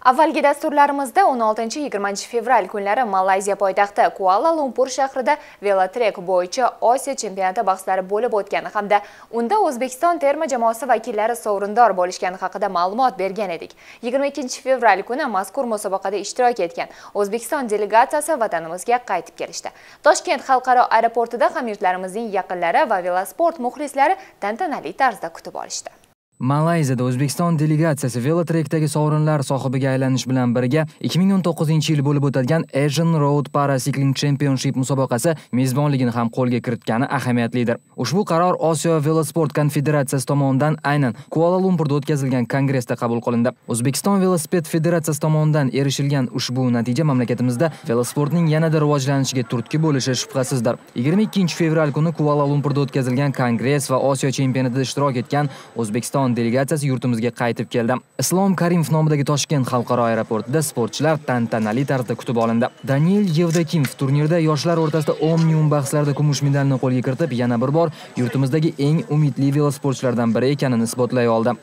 Avvalgi dasturlarimizda 16-20 fevral kunlari Malayziya poytaxti Kuala Lumpur shahrida velotrek bo'yicha Osiyo chempionati bahslari bo'lib o'tgani hamda unda O'zbekiston terma jamoasi vakillari sovrindor bo'lishgani haqida ma'lumot bergan edik. 22 fevral kuni mazkur musobaqada ishtirok etgan O'zbekiston delegatsiyasi vatanimizga qaytib kelishdi. Toshkent xalqaro aeroportida hamyurtlarimizning yaqinlari va velosport muxlislari tantanali tarzda kutib olishdi. Malayziyada O'zbekiston delegatsiyasi velotrekdagi sovrinlar sohibiga aylanish bilan birga 2019-yil bo'lib o'tadigan Asian Road Paracycling Championship musobaqasi mezbonligini ham qo'lga kiritgani ahamiyatlidir. Ushbu qaror Osiyo Velosport Konfederatsiyasi tomonidan aynan Kuala Lumpurda o'tkazilgan kongressda qabul qilindi. O'zbekiston Velosiped Federatsiyasi tomonidan erishilgan ushbu natija mamlakatimizda velosportning yanada rivojlanishiga turtki bo'lishi shubhasizdir. 22 fevral kuni Kuala Lumpurda o'tkazilgan kongress va Osiyo chempionatida ishtirok etgan O'zbekiston delegatsiyasi yurtimizga qaytib keldi. Islom Karimov nomidagi Toshkent xalqaro aeroportida sportchilar tantanali tarzda kutib olindi. Daniel Yevdokimov turnirda yoshlar o'rtasida Omnium bahslarida kumush medalni qo'lga kiritib, yana bir bor yurtimizdagi eng umidli velosportchilardan biri ekanini isbotlay oldi.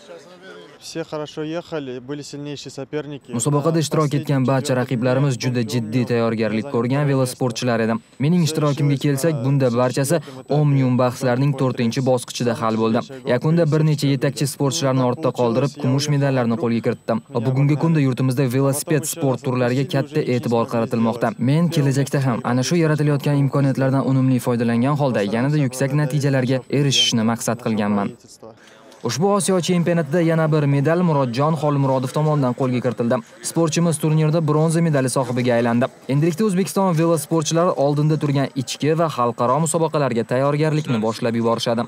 Все хорошо ехали, были сильнейшие соперники. Musobaqada ishtirok etgan barcha raqiblarimiz juda jiddiy tayyorgarlik ko'rgan velosportchilar edi. Mening ishtirokimga kelsak, bunda barchasi Omnium bahslarining 4-bosqichida hal bo'ldi. Yakunda bir necha yetakchi sportchilarni ortda qoldirib, kumush medallarni qo'lga kiritdim. Va bugungi kunda yurtimizda velosiped sport turlariga katta e'tibor qaratilmoqda. Men kelajakda ham ana shu yaratilayotgan imkoniyatlardan unumli foydalangan holda yanada yuksak natijalarga erishishni maqsad qilganman. Ushbu Osiyo chempionatida yana bir medal Murodjon Xolmurodov tomonidan qo'lga kiritildi. Sportchimiz turnirda bronza medali sohibiga aylandi. Endilikda O'zbekiston velosportchilari oldinda turgan ichki va xalqaro musobaqalarga tayyorgarlikni boshlab yuborishadi.